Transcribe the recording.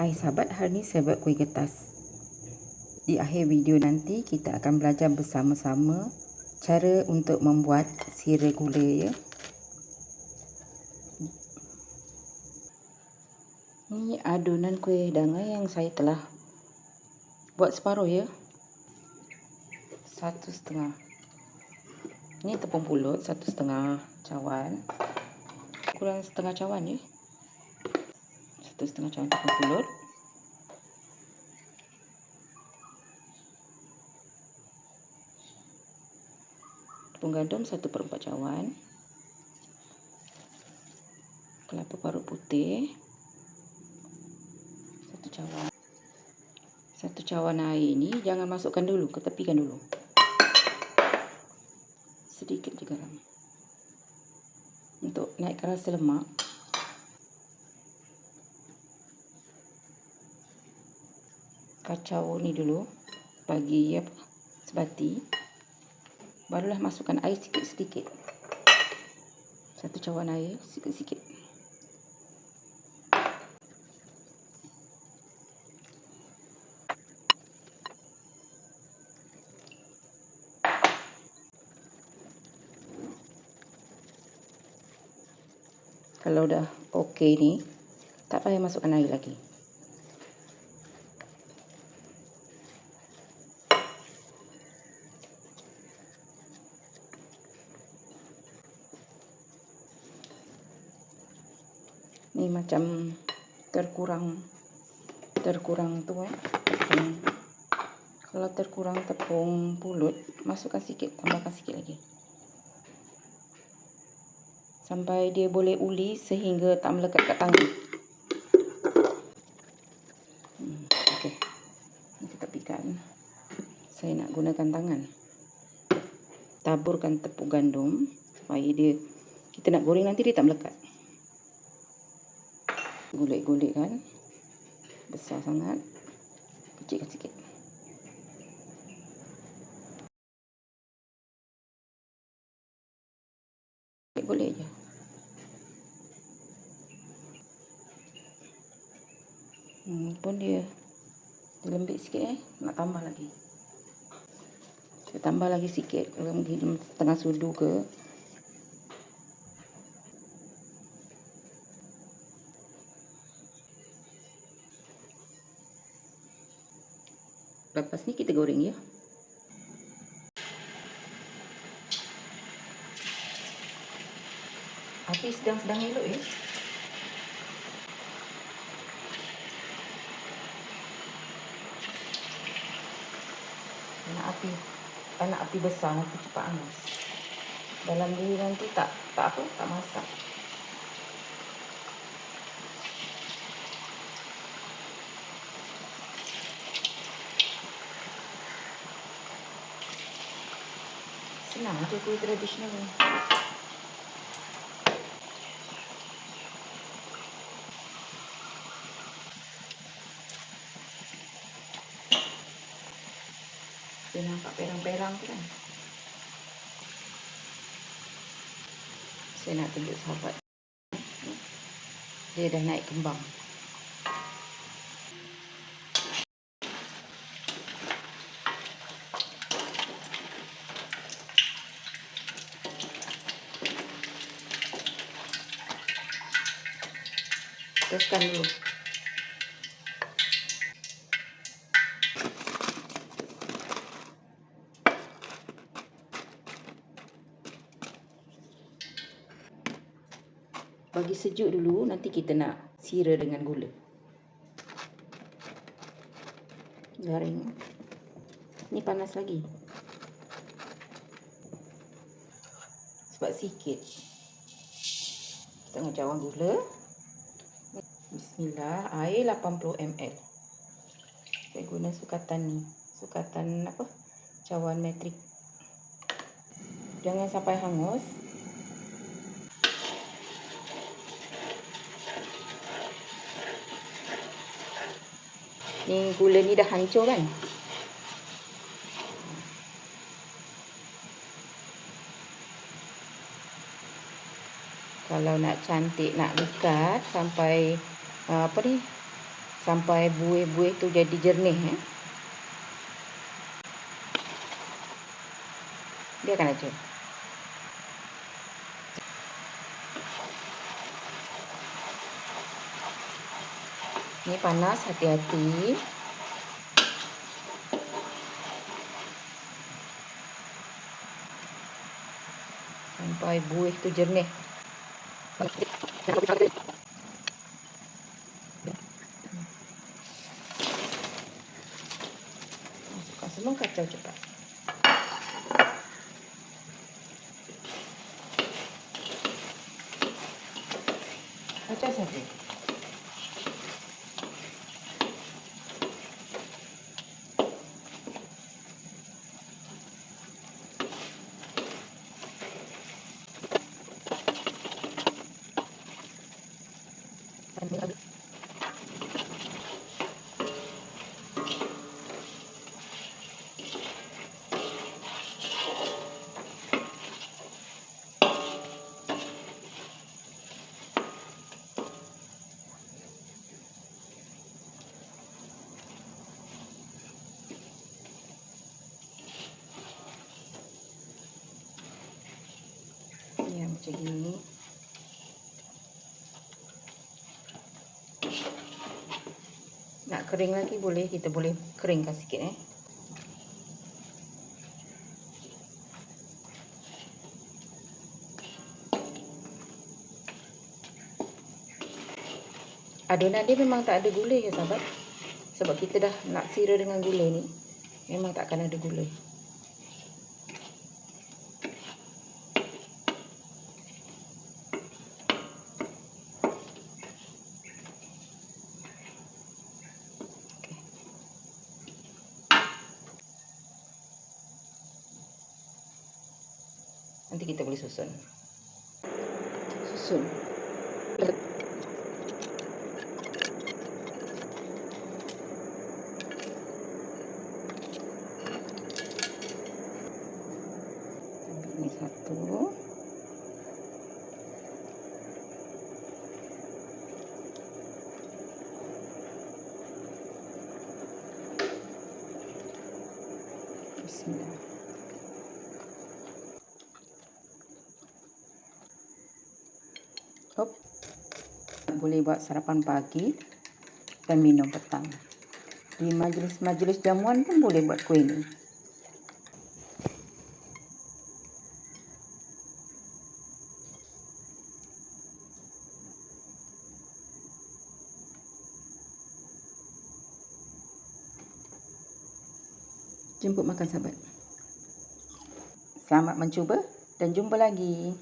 Hai sahabat, hari ni saya buat kuih getas. Di akhir video nanti kita akan belajar bersama-sama cara untuk membuat sira gula ya. Ini adunan kuih dangai yang saya telah buat separuh ya. 1,5. Ini tepung pulut 1,5 cawan. Kurang setengah cawan ya. 1,5 cawan tepung pulut. Tepung gandum 1/4 cawan. Kelapa parut putih 1 cawan. 1 cawan air ni jangan masukkan dulu, ketepikan dulu. Sedikit je garam. Untuk naikkan rasa lemak. Kacau ni dulu, bagi sebati. Barulah masukkan air sikit-sikit. 1 cawan air sikit-sikit. Kalau dah okey ni, tak payah masukkan air lagi. Ni macam terkurang tu tepung. Kalau terkurang tepung pulut, masukkan sikit, tambahkan sikit lagi. Sampai dia boleh uli sehingga tak melekat kat tangan. Okey. Ni kita tepikan. Saya nak gunakan tangan. Taburkan tepung gandum supaya kita nak goreng nanti dia tak melekat. Golek-golekkan. Besar sangat. Kecilkan sikit. Golek je. Pun dia lembik sikit nak tambah lagi. Saya tambah lagi sikit, kalau mungkin setengah sudu ke. Lepas ni kita goreng ya. Api sedang-sedang elok ya. Anak api besar nanti cepat panas. Dalam dia nanti tak masak. Senang aja kuih tradisional ni. Dia nampak perang-perang tu kan. Saya nak tunjuk sahabat. Dia dah naik kembang. Teruskan dulu. Bagi sejuk dulu, nanti kita nak sira dengan gula. Garing. Ni panas lagi. Sebab sikit. Setengah cawan gula. Bismillah, air 80 ml. Saya guna sukatan ni. Sukatan cawan metrik. Jangan sampai hangus. Ni gula ni dah hancur kan? Kalau nak cantik, nak lekat sampai sampai buih-buih tu jadi jernih. Biarkan aja. Ini panas, hati-hati. Sampai buih tu jernih. Masukkan semua kacau cepat. Kacau saja. Ya, macam ini. Nak kering lagi boleh, kita boleh keringkan sikit Adonan dia memang tak ada gula ya sahabat. Sebab kita dah nak sira dengan gula ni, memang tak akan ada gula. Nanti kita boleh susun. Ini satu. Bismillah. Hop. Boleh buat sarapan pagi dan minum petang. Di majlis-majlis jamuan pun boleh buat kuih ni. Jemput makan sahabat. Selamat mencuba dan jumpa lagi.